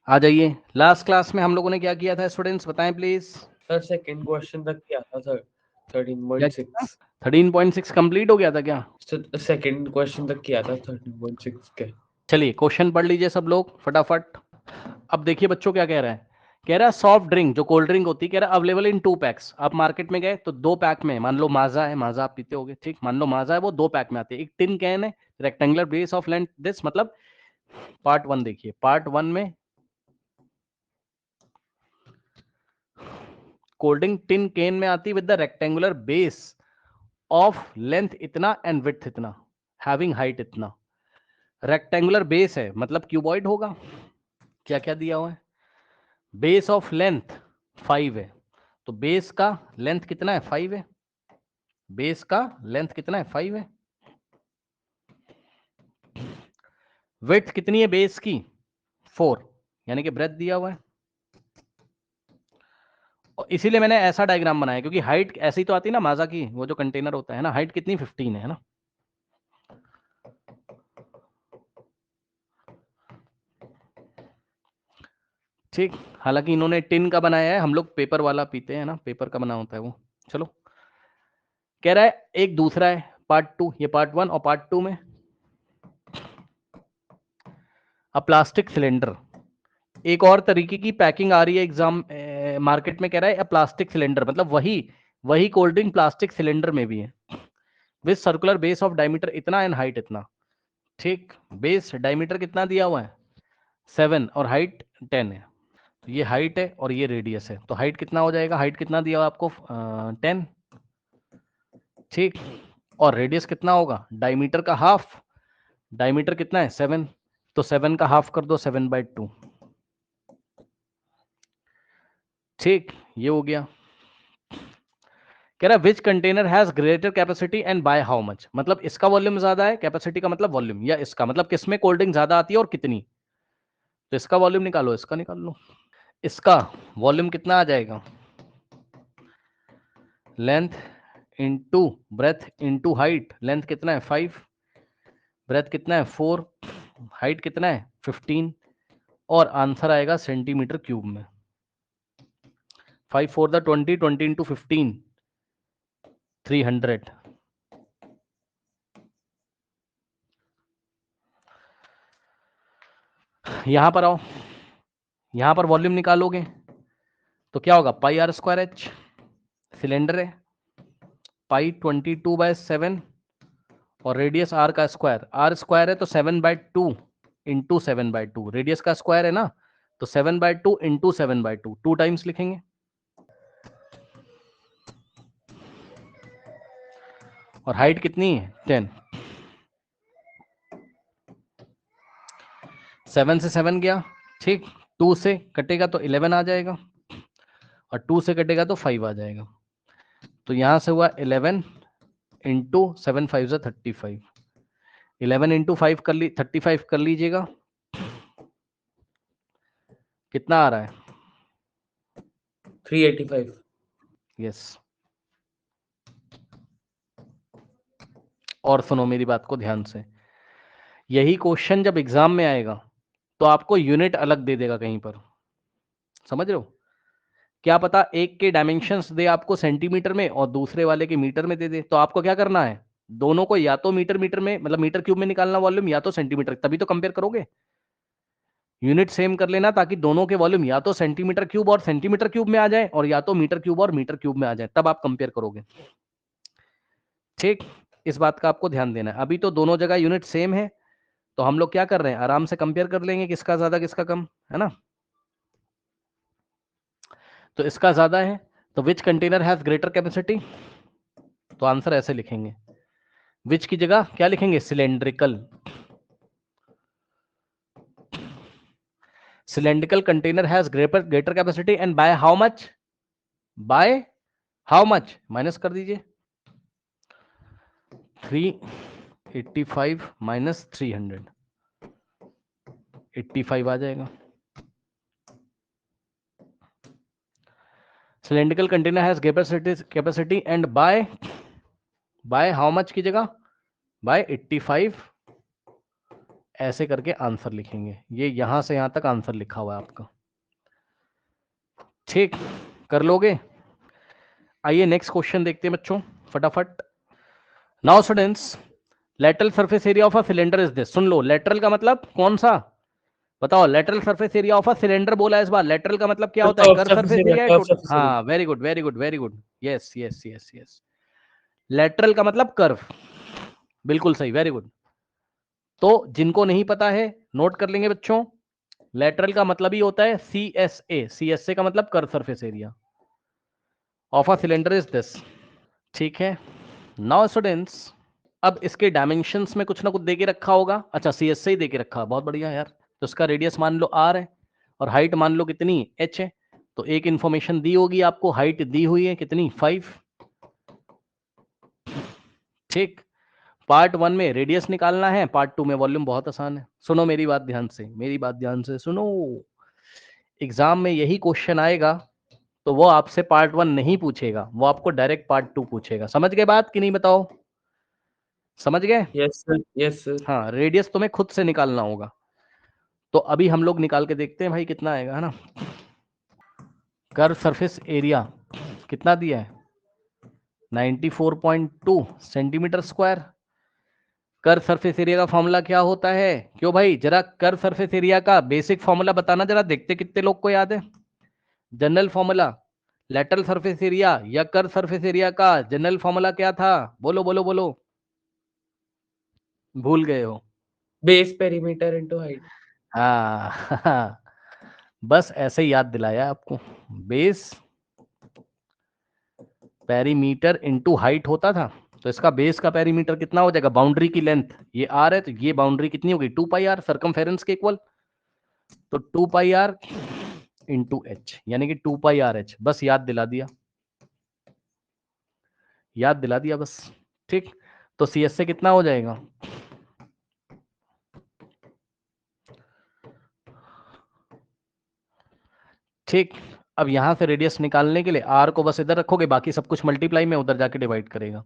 आ जाइए। Last class में हम लोगों ने क्या किया था स्टूडेंट्स, बताएं प्लीज। सर सेकंड क्वेश्चन तक किया था सर, क्या किया 13.6। 13.6 कंप्लीट हो गया था क्या? सर सेकंड क्वेश्चन तक किया था 13.6 के। चलिए क्वेश्चन पढ़ लीजिए सब लोग फटाफट। अब देखिए बच्चों क्या कह रहा है। कह रहा है सॉफ्ट ड्रिंक जो कोल्ड ड्रिंक होती है, कह रहा है अवेलेबल इन 2 पैक्स। आप मार्केट में गए तो 2 पैक में, मान लो माजा है, माजा आप पीते होगे, ठीक, मान लो माजा है, वो 2 पैक में आती है। एक टिन कैन है, rectangular base of length this, मतलब पार्ट 1 देखिए, पार्ट 1 में कोल्ड ड्रिंक टिन कैन में आती है with the rectangular base of length इतना एंड विड्थ इतना, हैविंग हाइट इतना। रेक्टेंगुलर बेस है मतलब क्यूबॉइड होगा। क्या क्या दिया हुआ है, बेस ऑफ लेंथ 5 है, तो बेस का लेंथ कितना है 5 है, बेस का लेंथ कितना है 5 है। विड्थ कितनी है बेस की 4, यानी कि ब्रेथ दिया हुआ है। और इसीलिए मैंने ऐसा डायग्राम बनाया क्योंकि हाइट ऐसी तो आती है ना माजा की, वो जो कंटेनर होता है ना, हाइट कितनी 15 है ना। ठीक, हालांकि इन्होंने टिन का बनाया है, हम लोग पेपर वाला पीते हैं ना, पेपर का बना होता है वो। चलो, कह रहा है एक दूसरा है पार्ट 2, ये पार्ट 1 और पार्ट 2 में अ प्लास्टिक सिलेंडर। एक और तरीके की पैकिंग आ रही है एग्जाम मार्केट में, कह रहा है प्लास्टिक सिलेंडर, मतलब वही वही कोल्ड ड्रिंक प्लास्टिक सिलेंडर में भी है with circular base of diameter इतना एंड हाइट इतना। ठीक, बेस डायमीटर कितना दिया हुआ है 7 और हाइट 10 है, तो ये हाइट है और ये रेडियस है, तो हाइट कितना हो जाएगा, हाइट कितना दिया हुआ आपको 10, ठीक, और रेडियस कितना होगा डायमीटर का हाफ, डायमीटर कितना है 7, तो 7 का हाफ कर दो 7/2। ठीक, ये हो गया। कह रहा है which container has greater capacity and by how much, मतलब इसका वॉल्यूम ज्यादा है, कैपेसिटी का मतलब वॉल्यूम, या इसका मतलब किसमें कोल्ड ड्रिंक ज्यादा आती है और कितनी, तो इसका वॉल्यूम निकालो, इसका निकाल लो। इसका वॉल्यूम कितना आ जाएगा, length into breadth into height, length कितना है 5, ब्रेथ कितना है 4, हाइट कितना है 15, और आंसर आएगा सेंटीमीटर क्यूब में। 5 4 20, 20 इंटू 15 300। यहां पर आओ, यहां पर वॉल्यूम निकालोगे तो क्या होगा, पाई आर स्क्वायर एच, सिलेंडर है, पाई 22/7 और रेडियस आर का स्क्वायर, आर स्क्वायर है तो 7/2 इंटू 7/2, रेडियस का स्क्वायर है ना, तो 7/2 इंटू 7/2, 2 टाइम्स लिखेंगे। और हाइट कितनी है 10, 7 से 7 गया, ठीक, 2 से कटेगा तो 11 आ जाएगा, और 2 से कटेगा तो 5 आ जाएगा, तो यहां से हुआ 11 इंटू 7 5 से 35, 11 इंटू 5 कर ली 35 कर लीजिएगा, कितना आ रहा है 385। यस। और सुनो मेरी बात को ध्यान से, यही क्वेश्चन जब एग्जाम में आएगा तो आपको यूनिट अलग दे देगा कहीं पर, समझ रहे हो, क्या पता एक के डायमेंशंस दे आपको सेंटीमीटर में और दूसरे वाले के मीटर में दे दे, तो आपको क्या करना है, दोनों को या तो मीटर मीटर में मतलब मीटर क्यूब में निकालना वॉल्यूम, या तो सेंटीमीटर, तभी तो कंपेयर करोगे। यूनिट सेम कर लेना ताकि दोनों के वॉल्यूम या तो सेंटीमीटर क्यूब और सेंटीमीटर क्यूब में आ जाए, और या तो मीटर क्यूब और मीटर क्यूब में आ जाए, तब आप कंपेयर करोगे। ठीक, इस बात का आपको ध्यान देना है। अभी तो दोनों जगह यूनिट सेम है, तो हम लोग क्या कर रहे हैं, आराम से कंपेयर कर लेंगे किसका ज्यादा किसका कम, है ना। तो इसका ज्यादा है, तो विच कंटेनर हैज ग्रेटर कैपेसिटी, तो आंसर ऐसे लिखेंगे, विच की जगह क्या लिखेंगे, cylindrical, cylindrical container has greater capacity and by how much, bye how much minus कर दीजिए, 385 माइनस 300, 85 आ जाएगा। Cylindrical container has capacity and by how much की जगह बाय 85 ऐसे करके आंसर लिखेंगे। ये यहां से यहां तक आंसर लिखा हुआ है आपका, ठीक, कर लोगे? आइए नेक्स्ट क्वेश्चन देखते हैं बच्चों फटाफट। Now students, lateral surface area of a cylinder is this. Soon low, lateral का मतलब कौन सा बताओ? Lateral surface area of a cylinder बोला है इस बार। लेटरल का मतलब क्या होता है? Curve surface area. हाँ, very good very good very good, yes yes yes yes. Lateral का मतलब कर्व, बिल्कुल सही, वेरी गुड। तो जिनको नहीं पता है नोट कर लेंगे बच्चों, लेटरल का मतलब ही होता है CSA। CSA का मतलब curve surface area of a cylinder is this, ठीक है। नाउ स्टूडेंट्स, अब इसके डायमेंशंस में कुछ ना कुछ दे के रखा होगा। अच्छा, CSA ही दे के रखा, बहुत बढ़िया यार। तो इसका रेडियस मान लो R है और हाइट मान लो कितनी H है। तो एक इंफॉर्मेशन दी होगी आपको, हाइट दी हुई है कितनी 5, ठीक। पार्ट 1 में रेडियस निकालना है, पार्ट 2 में वॉल्यूम। बहुत आसान है, सुनो मेरी बात ध्यान से, मेरी बात ध्यान से सुनो। एग्जाम में यही क्वेश्चन आएगा तो वो आपसे पार्ट 1 नहीं पूछेगा, वो आपको डायरेक्ट पार्ट 2 पूछेगा। समझ गए बात कि नहीं बताओ? समझ गए? Yes sir, yes sir. हाँ, रेडियस तुम्हें खुद से निकालना होगा। तो अभी हम लोग निकाल के देखते हैं भाई कितना आएगा, है ना। कर्व सरफेस एरिया कितना दिया है? 94.2 centimetre square. Curve surface area का फॉर्मूला क्या होता है? क्यों भाई, जरा कर्व सरफेस एरिया का बेसिक फॉर्मूला बताना, जरा देखते कितने लोग को याद है। General formula lateral surface area या कर्व सरफेस एरिया का जनरल फॉर्मूला क्या था? बोलो बोलो बोलो, भूल गए हो? Base perimeter into height. हाँ बस ऐसे ही याद दिलाया आपको। बेस पेरीमीटर इनटू हाइट होता था। तो इसका बेस का पेरीमीटर कितना हो जाएगा? बाउंड्री की लेंथ ये R है, तो ये बाउंड्री कितनी होगी? 2πr, सर्कमफेरेंस के इक्वल। तो 2πr इंटू एच, यानी कि 2πrh। बस याद दिला दिया, याद दिला दिया बस, ठीक। तो CS से कितना हो जाएगा? ठीक। अब यहां से रेडियस निकालने के लिए R को बस इधर रखोगे, बाकी सब कुछ मल्टीप्लाई में उधर जाके डिवाइड करेगा।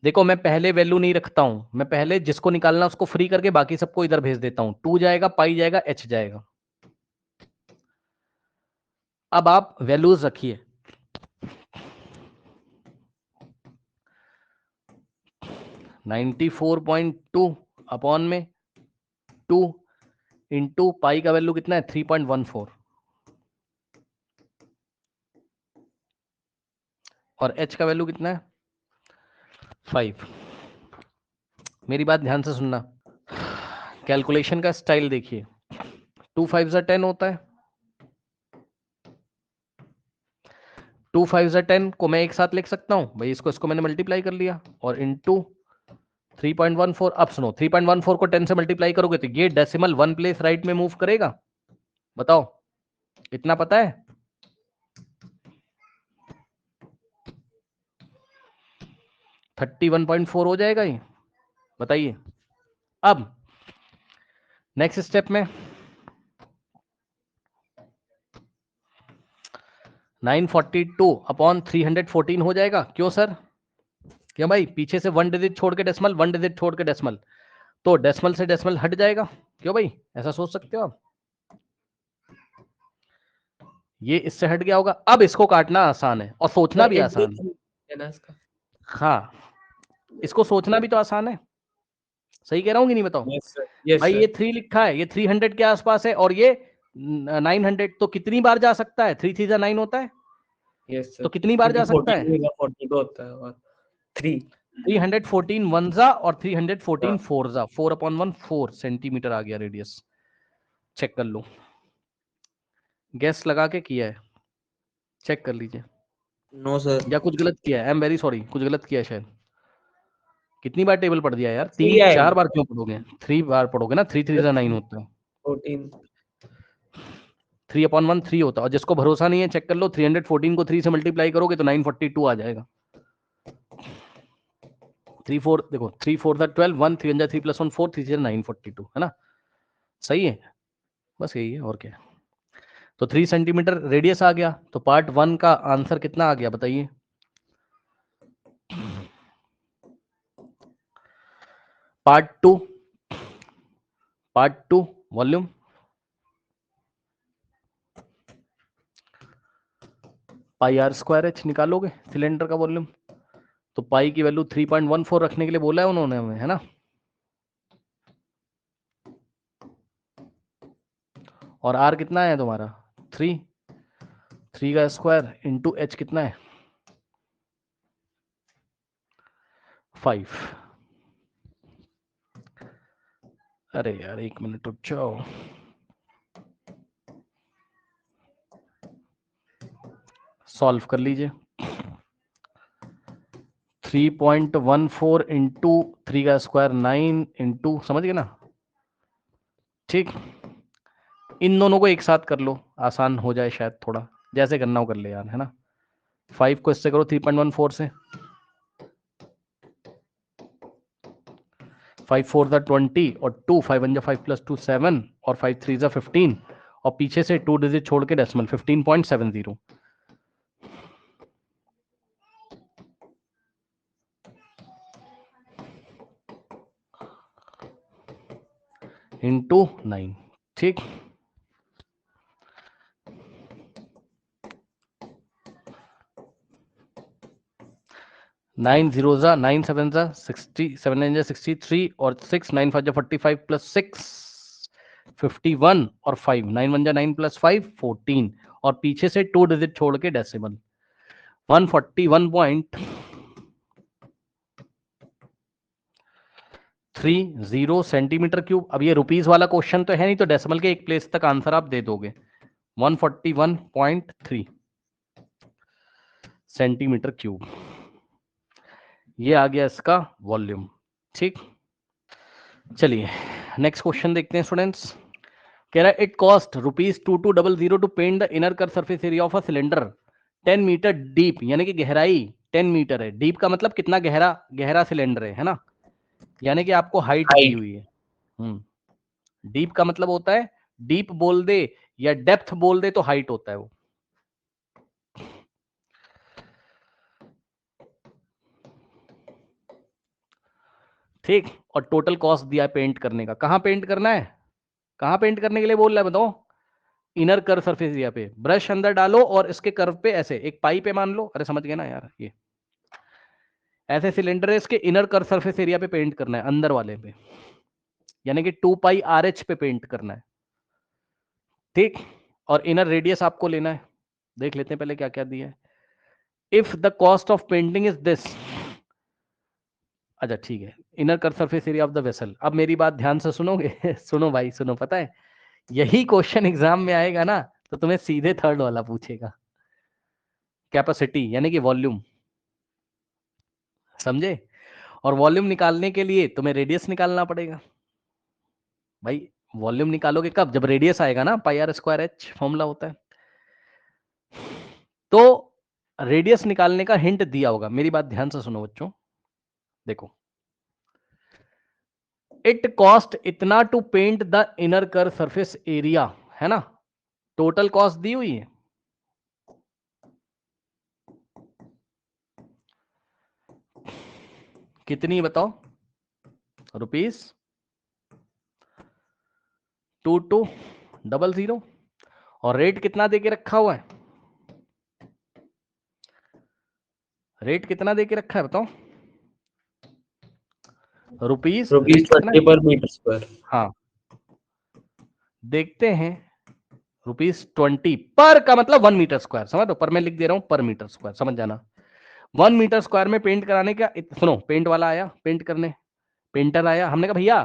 देखो, मैं पहले वैल्यू नहीं रखता हूं, मैं पहले जिसको निकालना उसको फ्री करके बाकी सबको इधर भेज देता हूं। 2 जाएगा, पाई जाएगा, H जाएगा। अब आप वैल्यूज रखिए। 94.2 अपॉन में 2 इंटू पाई का वैल्यू कितना है? 3.14 और H का वैल्यू कितना है? 5। मेरी बात ध्यान से सुनना, कैलकुलेशन का स्टाइल देखिए। 2 5 10 होता है। 2 5 10 को मैं एक साथ लिख सकता हूं भाई, इसको मैंने मल्टीप्लाई कर लिया और इंटू 3.14। अब सुनो, 3.14 को 10 से मल्टीप्लाई करोगे तो ये डेसिमल 1 प्लेस राइट में मूव करेगा। बताओ, इतना पता है? 31.4 हो जाएगा ये, बताइए। अब नेक्स्ट स्टेप में 942 अपॉन 314 हो जाएगा। क्यों सर? क्यों भाई? पीछे से 1 डिजिट छोड़ के डेसिमल, 1 डिजिट छोड़ के डेसिमल, तो डेसिमल से डेसिमल हट जाएगा। क्यों भाई, ऐसा सोच सकते हो आप? ये इससे हट गया होगा। अब इसको काटना आसान है और सोचना भी आसान है। हाँ, इसको सोचना भी तो आसान है। सही कह रहा हूँ कि नहीं बताओ? यस सर, यस भाई ये सर। 3 लिखा है, ये 300 के आसपास है और ये 900, तो कितनी बार जा सकता है? 3 3 9 होता है, यस तो सर, कितनी बार क्योंकि जा सकता 14 है? भी 42 होता है और 3। 314 वन जा और 314 हाँ। फोर जा, 4/1 4 सेंटीमीटर आ गया रेडियस। चेक कर लो, गैस लगा के किया है, चेक कर लीजिए। No sir. या कुछ गलत किया है? आई एम वेरी सॉरी, कुछ गलत किया है शायद। कितनी बार टेबल पढ़ दिया यार? 3 4 आएगा। बार क्यों पढ़ोगे? 3 बार पढ़ोगे ना। 3 3 9 होता है। 14। 3/1 3 होता है। और जिसको भरोसा नहीं है चेक कर लो, 314 को 3 से मल्टीप्लाई करोगे तो 942 आ जाएगा। 3 4 देखो, 3 4 12, 1 3 3 + 1 4, 3 942, है ना? सही है, बस यही है और क्या है। तो 3 सेंटीमीटर रेडियस आ गया। तो पार्ट 1 का आंसर कितना आ गया बताइए? Part 2 part 2 volume, pi r square h निकालोगे सिलेंडर का वॉल्यूम, तो पाई की वैल्यू 3.14 रखने के लिए बोला है उन्होंने हमें, है ना। और आर कितना है तुम्हारा 3 का स्क्वायर इंटू एच कितना है 5। अरे यार 1 मिनट रुक जाओ, सॉल्व कर लीजिए। 3.14 इंटू 3 का स्क्वायर 9 इंटू, समझ गए ना। ठीक, इन दोनों को एक साथ कर लो, आसान हो जाए शायद थोड़ा, जैसे करना हो कर ले यार, है ना। 5 को इससे करो 3.14 से, 5 4 ज़ा 20 और 2 5 1 ज़ा 5 प्लस 2 7 और 5 3 ज़ा 15 और पीछे से 2 डिजिट छोड़ के डेसिमल 15.70 इंटू 9। ठीक, 9 0 ज़ा 9 7 ज़ा 60 7 9 ज़ा 63 और 6 9 5 ज़ा 45 प्लस 6 51 और 5 9 1 ज़ा 9 प्लस 5 14 और पीछे से 2 डिजिट छोड़ के डेसिमल 141.30 सेंटीमीटर क्यूब। अब ये रुपीस वाला क्वेश्चन तो है नहीं, तो डेसिमल के एक प्लेस तक आंसर आप दे दोगे। 141.3 सेंटीमीटर क्यूब, ये आ गया इसका वॉल्यूम। ठीक, चलिए नेक्स्ट क्वेश्चन देखते हैं स्टूडेंट्स। कह रहा है it cost ₹2200 to paint the inner curve surface area of a cylinder 10 metre deep, यानी कि गहराई 10 मीटर है। डीप का मतलब कितना गहरा सिलेंडर है ना, यानी कि आपको हाइट दी हुई है। डीप का मतलब होता है, डीप बोल दे या डेप्थ बोल दे तो हाइट होता है वो। ठीक, और टोटल कॉस्ट दिया है पेंट करने का। कहां पेंट करना है, कहां पेंट करने के लिए बोल रहा है बताओ। इनर कर्व सरफेस एरिया पे ब्रश अंदर डालो और इसके कर्व पे ऐसे एक पाइप है मान लो, अरे समझ गए ना यार, ये ऐसे सिलेंडर है, इसके इनर कर्व सरफेस एरिया पे पेंट करना है, अंदर वाले पे, यानी कि 2 पाई आर एच पे पेंट करना है। ठीक, और इनर रेडियस आपको लेना है। देख लेते हैं पहले क्या क्या दिया है। If the cost of painting is this, अच्छा ठीक है, inner curve surface area of the vessel. अब मेरी बात ध्यान से सुनोगे सुनो भाई सुनो, पता है यही क्वेश्चन एग्जाम में आएगा ना, तो तुम्हें सीधे थर्ड वाला पूछेगा, कैपेसिटी यानी कि वॉल्यूम, समझे। और वॉल्यूम निकालने के लिए तुम्हें रेडियस निकालना पड़ेगा भाई। वॉल्यूम निकालोगे कब, जब रेडियस आएगा ना, पाई आर स्क्वायर एच फॉर्मूला होता है। तो रेडियस निकालने का हिंट दिया होगा, मेरी बात ध्यान से सुनो बच्चों। देखो, इट कॉस्ट इतना to paint the inner curve surface area, है ना, टोटल कॉस्ट दी हुई है। कितनी बताओ, ₹2200 और रेट कितना देके रखा हुआ है, रेट कितना देके रखा है बताओ, रुपीस रेट कितना है? पर मीटर स्क्वायर। हाँ, देखते हैं। ₹20 पर का मतलब 1 मीटर स्क्वायर, समझ दो, पर मैं लिख दे रहा हूं पर मीटर स्क्वायर, समझ जाना। 1 मीटर स्क्वायर में पेंट कराने का, सुनो, पेंट वाला आया पेंट करने, पेंटर आया, हमने कहा भैया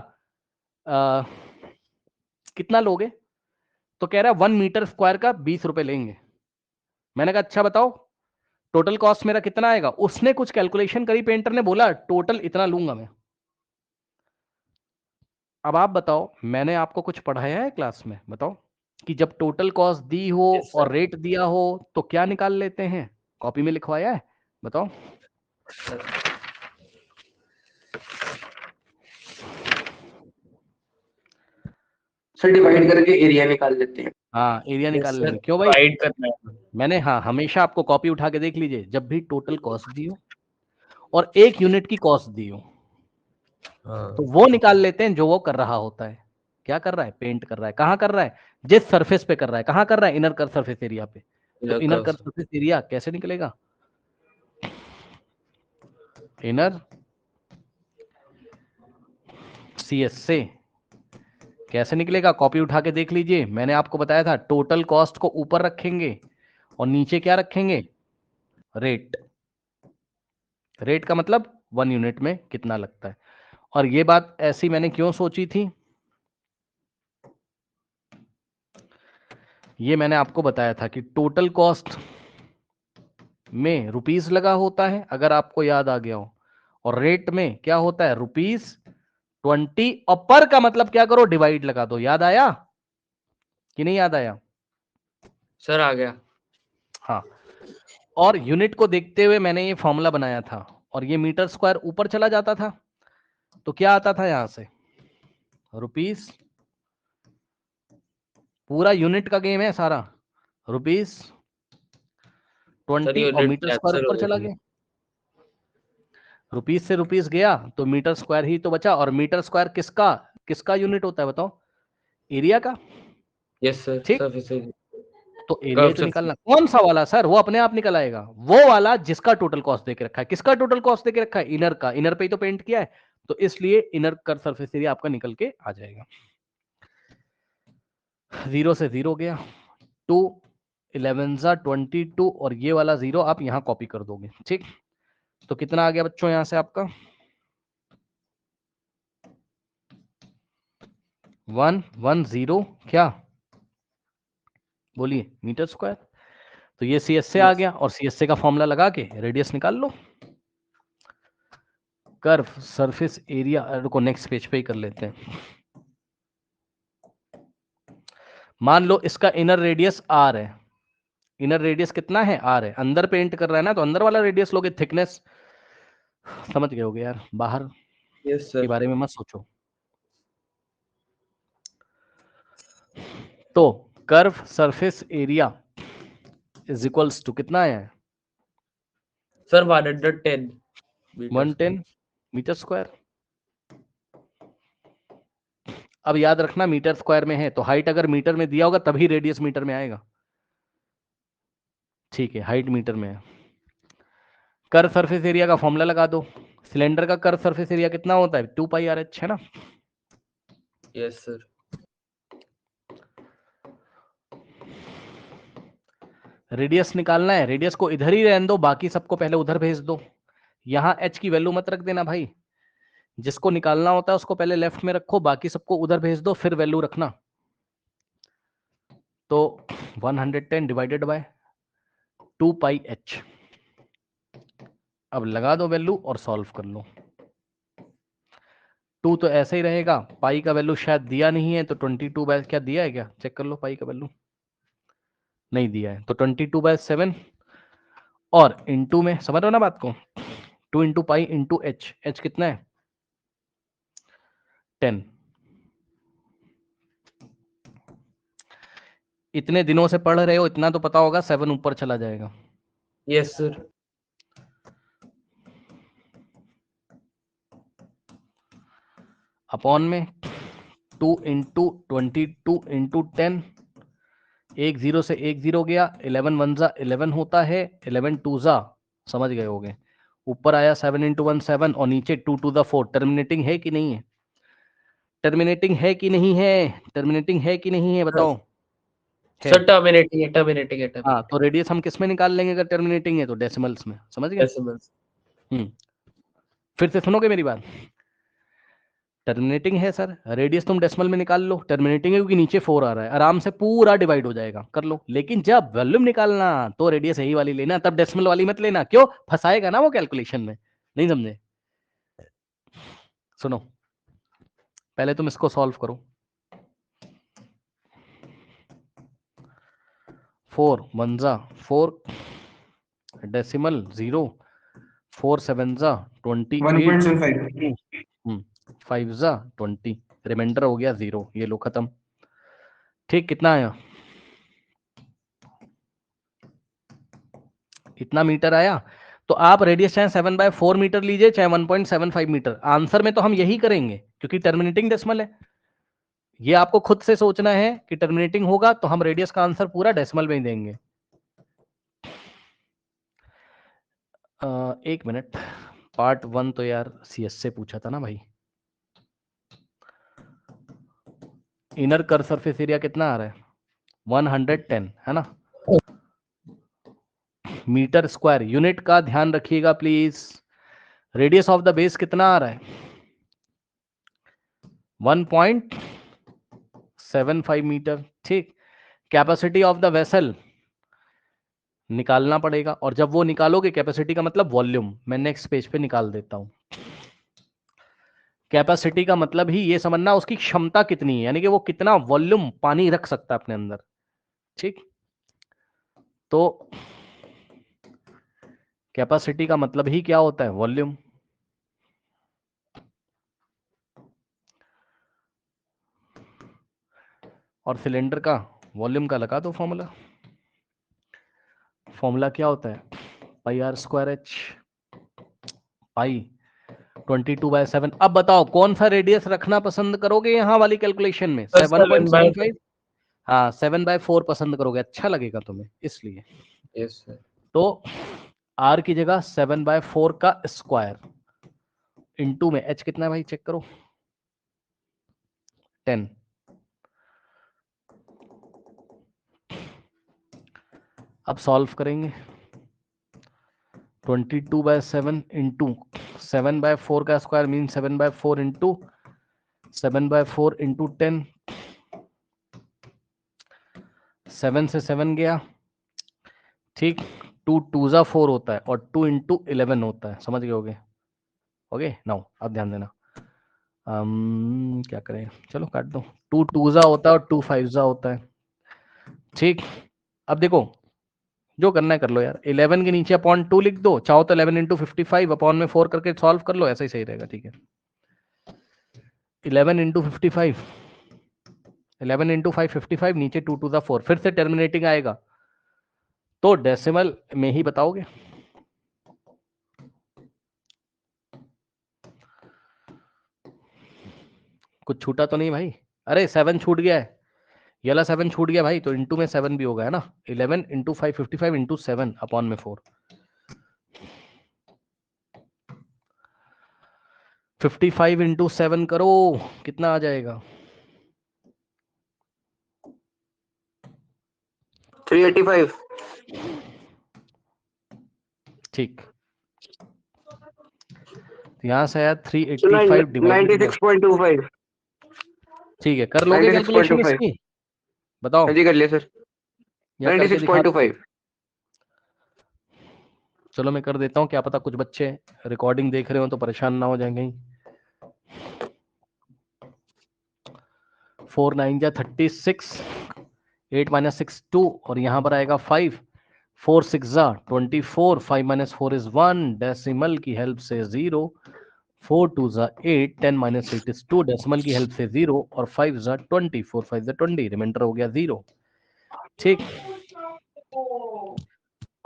कितना लोगे, तो कह रहा है 1 मीटर स्क्वायर का 20 रुपए लेंगे। मैंने कहा अच्छा बताओ टोटल कॉस्ट मेरा कितना आएगा। उसने कुछ कैलकुलेशन करी, पेंटर ने बोला टोटल इतना लूंगा मैं। अब आप बताओ, मैंने आपको कुछ पढ़ाया है क्लास में, बताओ कि जब टोटल कॉस्ट दी हो Yes, sir. और रेट दिया हो तो क्या निकाल लेते हैं, कॉपी में लिखवाया है, बताओ। सर डिवाइड करके एरिया निकाल लेते हैं। हाँ, एरिया Yes, निकाल sir. लेंगे। क्यों भाई, Divide करना है। मैंने हाँ हमेशा आपको कॉपी उठा के देख लीजिए, जब भी टोटल कॉस्ट दी हो और 1 यूनिट की कॉस्ट दी हो हाँ। तो वो निकाल लेते हैं जो वो कर रहा होता है। क्या कर रहा है? पेंट कर रहा है। कहाँ कर रहा है? जिस सरफेस पे कर रहा है। कहाँ कर रहा है? इनर कर्व सरफेस एरिया पे। तो इनर कर्व सरफेस एरिया कैसे निकलेगा? इनर CS से कैसे निकलेगा? कॉपी उठा के देख लीजिए, मैंने आपको बताया था टोटल कॉस्ट को ऊपर रखेंगे और नीचे क्या रखेंगे? रेट। रेट का मतलब 1 यूनिट में कितना लगता है। और ये बात ऐसी मैंने क्यों सोची थी, ये मैंने आपको बताया था कि टोटल कॉस्ट में रुपीस लगा होता है, अगर आपको याद आ गया हो, और रेट में क्या होता है? ₹20, और पर का मतलब क्या करो? डिवाइड लगा दो। याद आया कि नहीं याद आया? सर आ गया। हाँ, और यूनिट को देखते हुए मैंने ये फॉर्मूला बनाया था, और ये मीटर स्क्वायर ऊपर चला जाता था, तो क्या आता था यहां से? रुपीस, पूरा यूनिट का गेम है सारा, ₹20 और यूनिट मीटर स्क्वायर कैंसिल हो ऊपर चला जाएगी। गया। रुपीस से रुपीस गया तो मीटर स्क्वायर ही तो बचा, और मीटर स्क्वायर किसका किसका यूनिट होता है बताओ? एरिया का। Yes sir. ठीक, सरफेस एरिया। तो एरिया ही तो निकालना। कौन सा वाला सर? वो अपने आप निकल आएगा, वो वाला जिसका टोटल कॉस्ट देके रखा है। किसका टोटल कॉस्ट देके रखा है? इनर का। इनर पे ही तो पेंट किया है, तो इसलिए इनर कर्व सरफेस एरिया आपका निकल के आ जाएगा। 0 से 0 गया, 2 11 22, और ये वाला 0 आप यहां कॉपी कर दोगे। ठीक, तो कितना आ गया बच्चों यहां से आपका? 110 क्या बोलिए? Metre square. तो ये CS से आ गया, और CS से का फॉर्मूला लगा के रेडियस निकाल लो। कर्व सरफेस एरिया को नेक्स्ट पेज पे ही कर लेते हैं। मान लो इसका इनर रेडियस R है। इनर रेडियस कितना है? R है। अंदर पेंट कर रहा है ना, तो अंदर वाला रेडियस लोगे। थिकनेस समझ गए होगे यार, बाहर यस के सर। बारे में मत सोचो। तो curve surface area is equals to कितना आया है? Sir 110 110 metre square. अब याद रखना मीटर स्क्वायर में है, तो हाइट अगर मीटर में दिया होगा तभी रेडियस मीटर में आएगा। ठीक है, हाइट मीटर में है। कर्व सरफेस एरिया का फॉर्मूला लगा दो। सिलेंडर का कर्व सरफेस एरिया कितना होता है? 2πRH है ना। Yes sir. रेडियस निकालना है, रेडियस को इधर ही रहने दो, बाकी सबको पहले उधर भेज दो। यहां h की वैल्यू मत रख देना भाई, जिसको निकालना होता है उसको पहले लेफ्ट में रखो, बाकी सबको उधर भेज दो, फिर वैल्यू रखना। तो 110 डिवाइडेड बाय 2πH। अब लगा दो वैल्यू और सॉल्व कर लो। 2 तो ऐसे ही रहेगा, पाई का वैल्यू शायद दिया नहीं है, तो 22 बाय क्या दिया है? क्या चेक कर लो, पाई का वैल्यू नहीं दिया है, तो 22/7, और इंटू में समझ रहे हो ना बात को? 2 into pi into H. H कितना है? 10। इतने दिनों से पढ़ रहे हो, इतना तो पता होगा 7 ऊपर चला जाएगा। Yes sir. अपॉन में 2 इंटू 22 इंटू 10, 1 0 से 1 0 गया, 11 1 जा 11 होता है, 11 2 जा समझ गए होगे, ऊपर आया 7 इंटू 1 7, और नीचे 2 to the 4। टर्मिनेटिंग है कि नहीं है? टर्मिनेटिंग है कि नहीं है? टर्मिनेटिंग है कि नहीं है बताओ? है। सर टर्मिनेटिंग है, टर्मिनेटिंग है, हाँ, तो रेडियस हम किस में निकाल लेंगे अगर टर्मिनेटिंग है? तो डेसिमल्स में। समझ गए? डेसिमल्स। फिर से सुनोगे मेरी बात? टर्मिनेटिंग है सर, रेडियस तुम डेसिमल में निकाल लो। टर्मिनेटिंग है क्योंकि नीचे 4 आ रहा है, आराम से पूरा डिवाइड हो जाएगा, कर लो। लेकिन जब वॉल्यूम निकालना तो रेडियस यही वाली लेना, तब डेसिमल वाली मत लेना। क्यों? फंसाएगा ना वो कैलकुलेशन में। नहीं समझे? सुनो, पहले तुम इसको सॉल्व करो। 4 1 जा 4, डेसिमल 0, 4 7 जा 28, 1.75 5 जा 20, रिमाइंडर हो गया 0। ये लो खत्म। ठीक, कितना आया? इतना मीटर आया। तो आप रेडियस चाहे 7/4 मीटर लीजिए, चाहे 1.75 मीटर, आंसर में तो हम यही करेंगे क्योंकि टर्मिनेटिंग डेसिमल है। ये आपको खुद से सोचना है कि टर्मिनेटिंग होगा तो हम रेडियस का आंसर पूरा डेसिमल में ही देंगे। एक मिनट, पार्ट 1 तो यार CS से पूछा था ना भाई। इनर कर सरफेस एरिया कितना आ रहा है? 110 है ना, मीटर स्क्वायर। यूनिट का ध्यान रखिएगा please. Radius of the base कितना आ रहा है? 1.75 मीटर। ठीक, कैपेसिटी ऑफ द वेसल निकालना पड़ेगा, और जब वो निकालोगे, कैपेसिटी का मतलब वॉल्यूम, मैं नेक्स्ट पेज पे निकाल देता हूं। कैपेसिटी का मतलब ही ये समझना उसकी क्षमता कितनी है, यानी कि वो कितना वॉल्यूम पानी रख सकता है अपने अंदर। ठीक, तो कैपेसिटी का मतलब ही क्या होता है? वॉल्यूम। और सिलेंडर का वॉल्यूम का लगा दो फॉर्मूला। फॉर्मूला क्या होता है? पाई आर स्क्वायर एच, पाई 22/7। अब बताओ कौन सा रेडियस रखना पसंद करोगे यहाँ वाली कैलकुलेशन में? 7.75? हाँ, 7/4 पसंद करोगे, अच्छा लगेगा तुम्हें इसलिए। Yes sir. तो r की जगह 7/4 का स्क्वायर इंटू में h कितना है भाई, चेक करो, 10। अब सॉल्व करेंगे। 22/7 इंटू 7/4 का स्क्वायर मीन 7/4 इंटू 7/4 इंटू 10। 7 से 7 गया, ठीक। 2 2 जा 4 होता है, और 2 इंटू 11 होता है, समझ गए होगे? ओके, नाउ अब ध्यान देना। क्या करें, चलो काट दो। 2 2 जा होता है और 2 5 जा होता है, ठीक। अब देखो, जो करना है कर लो यार। 11 के नीचे अपॉन 2 लिख दो, चाहो तो 11 इंटू 55 अपॉन में 4 करके सॉल्व कर लो, ऐसा ही सही रहेगा, ठीक है। 11 इंटू 55, 11 इंटू 5 55, नीचे 2 2 जा 4, फिर से टर्मिनेटिंग आएगा, तो डेसिमल में ही बताओगे। कुछ छूटा तो नहीं भाई? अरे 7 छूट गया है, ये वाला 7 छूट गया भाई, तो इंटू में 7 भी होगा, है ना। 11 इंटू 5 55 इंटू 7 अपॉन में 4। 55 इंटू 7 करो, कितना आ जाएगा? 385। ठीक, यहां से आया 385 डिवाइडेड बाय, 96.25। ठीक है। कर लोगे कैलकुलेशन 96.25। इसकी? बताओ, हाँ जी, कर लिया सर। या करके दिखा दो? 96.25। चलो मैं कर देता हूँ, क्या पता कुछ बच्चे रिकॉर्डिंग देख रहे हो तो परेशान ना हो जाएंगे। 4 9 जा 36, 8 - 6 2, और यहाँ पर आएगा 5, 4 6 जा 24, 5 - 4 इज 1, डेसिमल की हेल्प से 0, 4 2 जा 8, 10 - 8 इज 2, डेसिमल की हेल्प से 0, और 5 जा 20, 4 5 जा 20, रिमाइंडर हो गया 0, ठीक।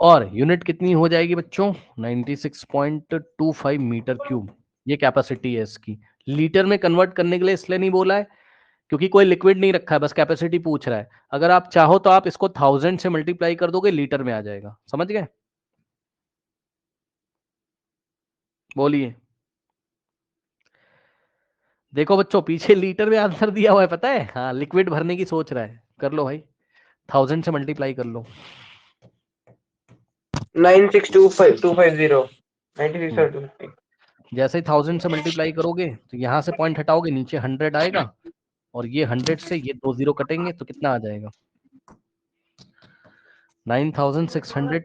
और यूनिट कितनी हो जाएगी बच्चों? 96.25 मीटर क्यूब। ये कैपेसिटी है इसकी। लीटर में कन्वर्ट करने के लिए इसलिए नहीं बोला है क्योंकि कोई लिक्विड नहीं रखा है, बस कैपेसिटी पूछ रहा है। अगर आप चाहो तो आप इसको 1000 से मल्टीप्लाई कर दोगे, लीटर में आ जाएगा, समझ गए? बोलिए। देखो बच्चों, पीछे लीटर में आंसर दिया हुआ है, पता है? हाँ, लिक्विड भरने की सोच रहा है, कर लो भाई, 1000 से मल्टीप्लाई कर लो। 962550 96। जैसे ही 1000 से मल्टीप्लाई करोगे तो यहाँ से पॉइंट हटाओगे, नीचे 100 आएगा, और ये 100 से ये 2 0 कटेंगे तो कितना आ जाएगा? 9600,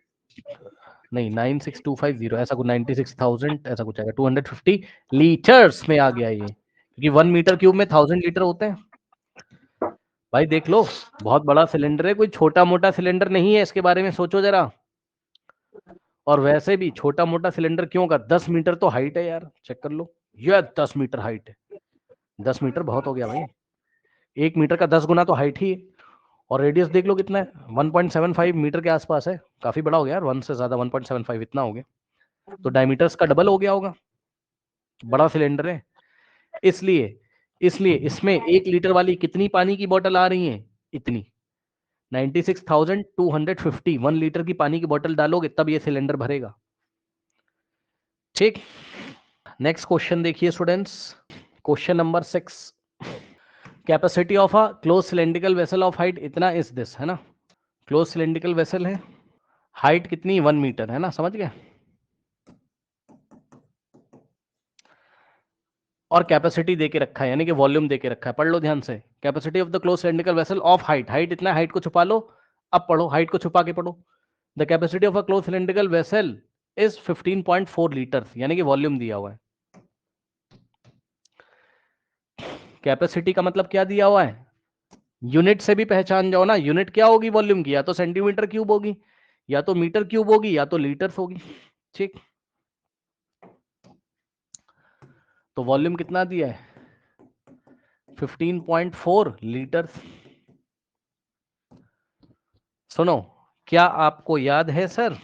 नहीं 96250, ऐसा कुछ, 96,000 ऐसा कुछ आएगा, 250 लीटर्स में आ गया ये, क्योंकि 1 मीटर क्यूब में 1000 लीटर होते हैं। भाई देख लो, बहुत बड़ा सिलेंडर है, कोई छोटा मोटा सिलेंडर नहीं है, इसके बारे में सोचो जरा। और वैसे भी छोटा मोटा सिलेंडर क्यों का, 10 मीटर तो हाइट है यार, चेक कर लो, ये 10 मीटर हाइट है। 10 मीटर बहुत हो गया भाई, 1 मीटर का 10 गुना तो हाइट ही है। और रेडियस देख लो कितना है, 1.75 मीटर के आसपास है, काफी बड़ा हो गया यार, 1 से ज्यादा, 1.75 इतना हो गया, तो डायमीटर्स का डबल हो गया होगा, बड़ा सिलेंडर है। इसलिए इसलिए इसमें 1 लीटर वाली कितनी पानी की बोतल आ रही है? इतनी 96,250 1 लीटर की पानी की बोतल डालोगे तब ये सिलेंडर भरेगा। ठीक, नेक्स्ट क्वेश्चन देखिए students, question number 6। Capacity of a close cylindrical vessel of height इतना इज दिस, है ना, क्लोज सिलेंड्रिकल वेसल है, हाइट कितनी 1 मीटर, है ना, समझ गए। और कैपेसिटी देके रखा है, यानी कि वॉल्यूम देके रखा है, पढ़ लो ध्यान से। Capacity of the close cylindrical vessel of height, height इतना, हाइट को छुपा लो, अब पढ़ो, हाइट को छुपा के पढ़ो। The capacity of a close cylindrical vessel is 15.4 litre, यानी कि वॉल्यूम दिया हुआ है। कैपेसिटी का मतलब क्या दिया हुआ है, यूनिट से भी पहचान जाओ ना, यूनिट क्या होगी वॉल्यूम की, या तो सेंटीमीटर क्यूब होगी, या तो मीटर क्यूब होगी, या तो लीटर्स होगी। ठीक, तो वॉल्यूम कितना दिया है 15.4 लीटर। सुनो, क्या आपको याद है सर,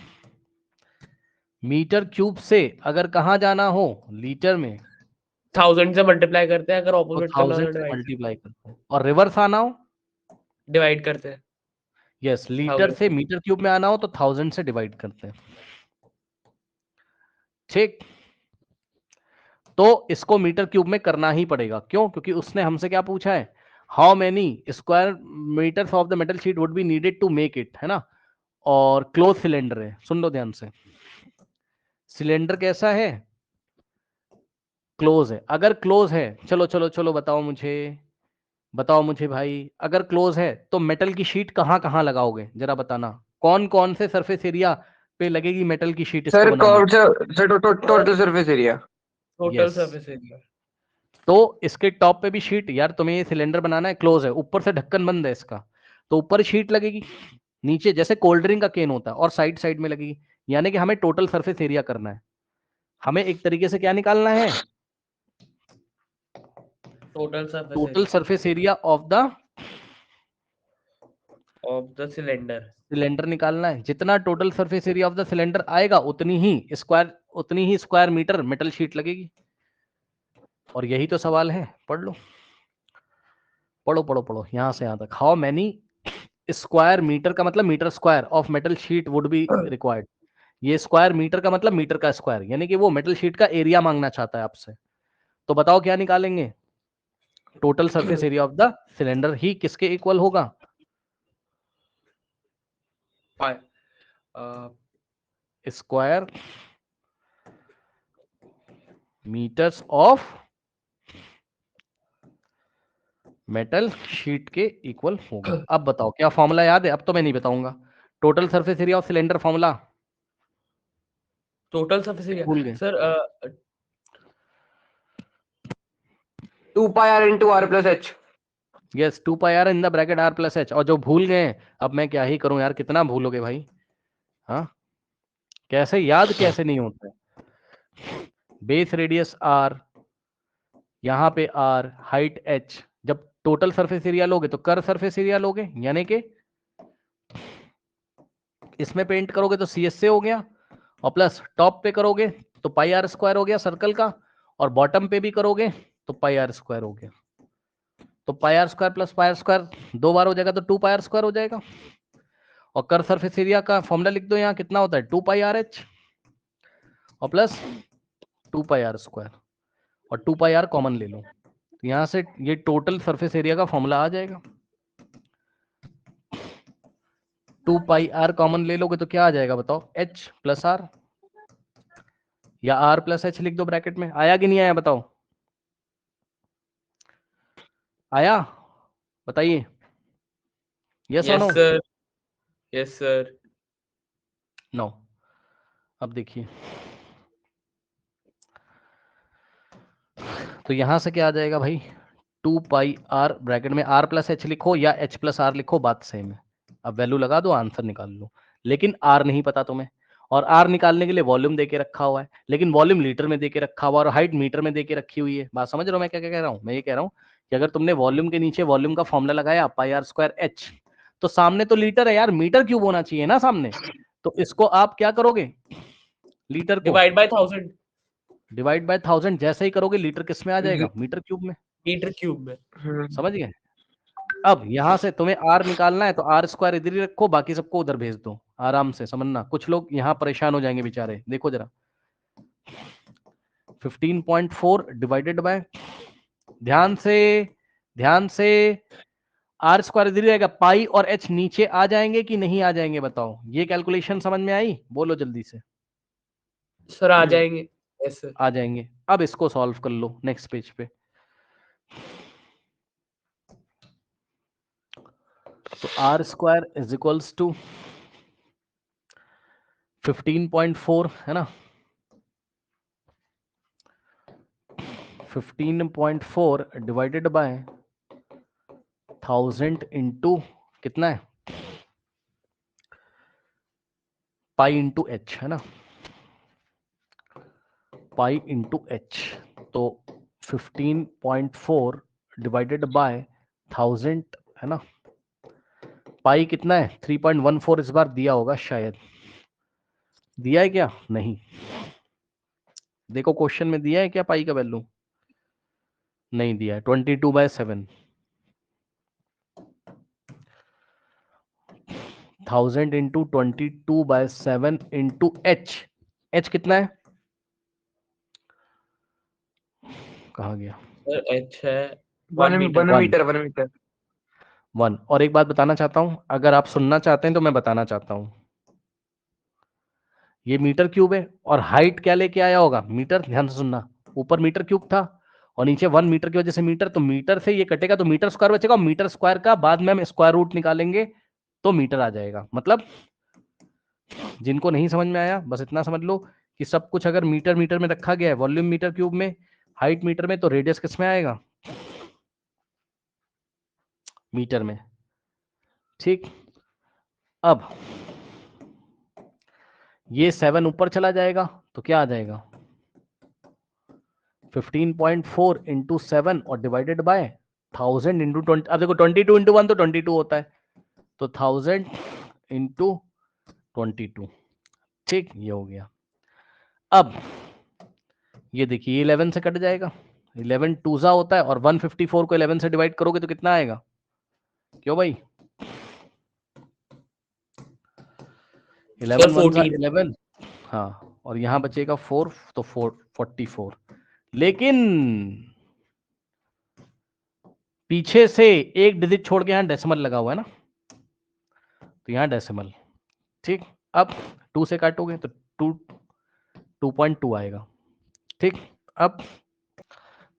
मीटर क्यूब से अगर कहां जाना हो लीटर में 1000 से मल्टीप्लाई करते हैं, अगर तो ऑपोजिट करना हो 1000 तो से डिवाइड मल्टीप्लाई करते हैं, और रिवर्स आना हो करते हैं। यस, लीटर 1000 से मीटर क्यूब में आना हो तो 1000 से डिवाइड करते हैं। ठीक, तो इसको मीटर क्यूब में करना ही पड़ेगा, क्यों, क्योंकि उसने हमसे क्या पूछा है, how many square metres of the metal sheet would be needed to make it, है ना, और क्लोज सिलेंडर है। सुन लो ध्यान से, सिलेंडर कैसा है, क्लोज है। अगर क्लोज है, चलो चलो चलो बताओ मुझे, बताओ मुझे भाई, अगर क्लोज है तो मेटल की शीट कहाँ कहाँ लगाओगे, जरा बताना, कौन कौन से सरफेस एरिया पे लगेगी मेटल की शीट इसको सर बनाने curve sir total surface area. Total Yes. Surface area. तो इसके टॉप पे भी शीट, यार तुम्हें ये सिलेंडर बनाना है, क्लोज है, ऊपर से ढक्कन बंद है इसका, तो ऊपर शीट लगेगी, नीचे जैसे कोल्ड ड्रिंक का केन होता है, और साइड साइड में लगेगी, यानी कि हमें टोटल सरफेस एरिया करना है। हमें एक तरीके से क्या निकालना है, total surface area of the cylinder cylinder निकालना है। जितना total surface area of the cylinder आएगा उतनी ही स्क्वायर मीटर मेटल शीट लगेगी। और यही तो सवाल है, पढ़ लो, पढ़ो पढ़ो पढ़ो यहां से यहां तक। हाउ मैनी स्क्वायर मीटर का मतलब metre square of metal sheet would be required, ये स्क्वायर मीटर का मतलब मीटर का स्क्वायर, यानी कि वो मेटल शीट का एरिया मांगना चाहता है आपसे। तो बताओ क्या निकालेंगे, total surface area of the cylinder ही किसके इक्वल होगा, square metres of metal sheet के इक्वल होगा। अब बताओ क्या फॉर्मूला याद है, अब तो मैं नहीं बताऊंगा, total surface area of cylinder formula total surface area भूल गए, sir 2 pi r into r plus h। Yes 2 pi r in the bracket r plus h. और जो भूल गए, अब मैं क्या ही करूं यार, कितना भूलोगे भाई, हाँ, कैसे याद कैसे नहीं होता है, बेस रेडियस आर, यहाँ पे आर, हाइट एच, जब टोटल सरफेस एरिया लोगे तो कर सरफेस एरिया लोगे, यानी कि इसमें पेंट करोगे तो सी एस से हो गया, और प्लस टॉप पे करोगे तो पाई आर स्क्वायर हो गया सर्कल का, और बॉटम पे भी करोगे तो पाई आर स्क्वायर हो गया। तो pi r square plus pi r square 2 बार हो जाएगा तो 2 पाई आर स्क्वायर हो जाएगा। और कर सरफेस एरिया का फॉर्मूला लिख दो, यहाँ कितना होता है 2 पाई आर एच और प्लस 2 पाई आर स्क्वायर, और 2 पाई आर कॉमन ले लो, तो यहाँ से ये टोटल सरफेस एरिया का फॉर्मूला आ जाएगा। 2 पाई आर कॉमन ले लोगे तो क्या आ जाएगा बताओ, एच प्लस आर, या आर प्लस एच लिख दो ब्रैकेट में। आया कि नहीं आया बताओ, आया, बताइए, यस और no, sir yes sir no. अब देखिए, तो यहां से क्या आ जाएगा भाई, 2 पाई आर ब्रैकेट में आर प्लस एच लिखो या एच प्लस आर लिखो, बात सेम है। अब वैल्यू लगा दो, आंसर निकाल लो। लेकिन आर नहीं पता तुम्हें, और आर निकालने के लिए वॉल्यूम देके रखा हुआ है, लेकिन वॉल्यूम लीटर में देके रखा हुआ है और हाइट मीटर में देके रखी हुई है। बात समझ रहे हो मैं क्या क्या कह रहा हूँ, मैं ये कह रहा हूँ कि अगर तुमने वॉल्यूम के नीचे वॉल्यूम का फॉर्मूला लगाया पाई आर स्क्वायर एच, तो सामने तो लीटर है यार, मीटर क्यूब होना चाहिए ना सामने, तो इसको आप क्या करोगे, लीटर को डिवाइड बाय 1000 डिवाइड बाय 1000 जैसे ही करोगे लीटर किस में आ जाएगा, मीटर क्यूब में। मीटर क्यूब में। समझ गए? अब यहां से तुम्हें आर निकालना है तो आर स्क्वायर इधर ही रखो, बाकी सबको उधर भेज दो, आराम से समझना। कुछ लोग यहाँ परेशान हो जाएंगे बेचारे। देखो जरा 15.4 डिवाइडेड बाय, ध्यान से आर स्क्वायर इधर ही रहेगा, पाई और एच नीचे आ जाएंगे कि नहीं आ जाएंगे बताओ। ये कैलकुलेशन समझ में आई? बोलो जल्दी से। सर आ जाएंगे। Yes sir. आ जाएंगे। अब इसको सॉल्व कर लो नेक्स्ट पेज पे। तो r square is equals to 15.4 है ना, 15.4 डिवाइडेड बाय 1000 इंटू कितना है, पाई इंटू एच है ना, पाई इंटू एच। तो 15.4 डिवाइडेड बाय 1000 है ना, पाई कितना है 3.14 इस बार दिया होगा शायद। दिया है क्या? नहीं। देखो क्वेश्चन में दिया है क्या पाई का वैल्यू? नहीं दिया है। 22/7 1000 इंटू 22/7 इंटू एच। एच कितना है? कहा गया? सर एच है 1 मीटर। Metre 1 metre. 1। और एक बात बताना चाहता हूं, अगर आप सुनना चाहते हैं तो मैं बताना चाहता हूं, ये मीटर क्यूब है और हाइट क्या लेके आया होगा? मीटर। ध्यान से सुनना, ऊपर मीटर क्यूब था और नीचे 1 मीटर की वजह से मीटर, तो मीटर से ये कटेगा तो मीटर स्क्वायर बचेगा। मीटर स्क्वायर का बाद में हम स्क्वायर रूट निकालेंगे तो मीटर आ जाएगा। मतलब जिनको नहीं समझ में आया बस इतना समझ लो कि सब कुछ अगर मीटर मीटर में रखा गया है, वॉल्यूम मीटर क्यूब में, हाइट मीटर में, तो रेडियस किस में आएगा? मीटर में। ठीक। अब ये 7 ऊपर चला जाएगा तो क्या आ जाएगा? 15.4 इंटू 7 और डिवाइडेड बाय 1000 इंटू 20। अब देखो 22 इंटू 1 तो 22 होता है, तो 1000 इंटू 22। ठीक, ये हो गया। अब ये देखिए 11 से कट जाएगा, 11 टूजा होता है और 154 को 11 से डिवाइड करोगे तो कितना आएगा? क्यों भाई? 11 1 11, हाँ, और यहां बचेगा 4 तो 44। लेकिन पीछे से एक डिजिट छोड़ के यहां डेसिमल लगा हुआ है ना, तो यहां डेसिमल। ठीक। अब 2 से काटोगे तो 2.2 आएगा। ठीक। अब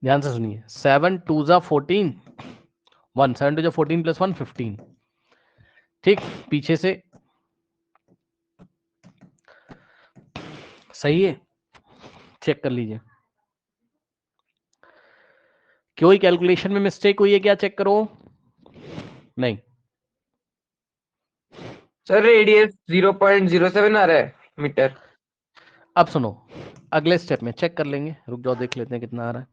ध्यान से सुनिए, 7 2 जा 14, 1 7 2 जा 14 प्लस 1 15। ठीक। पीछे से सही है, चेक कर लीजिए। क्यों कैलकुलेशन में मिस्टेक हुई है क्या? चेक करो। नहीं, सर रेडियस 0.07 आ रहा है मीटर। अब सुनो, अगले स्टेप में चेक कर लेंगे। रुक जाओ, देख लेते हैं कितना आ रहा है।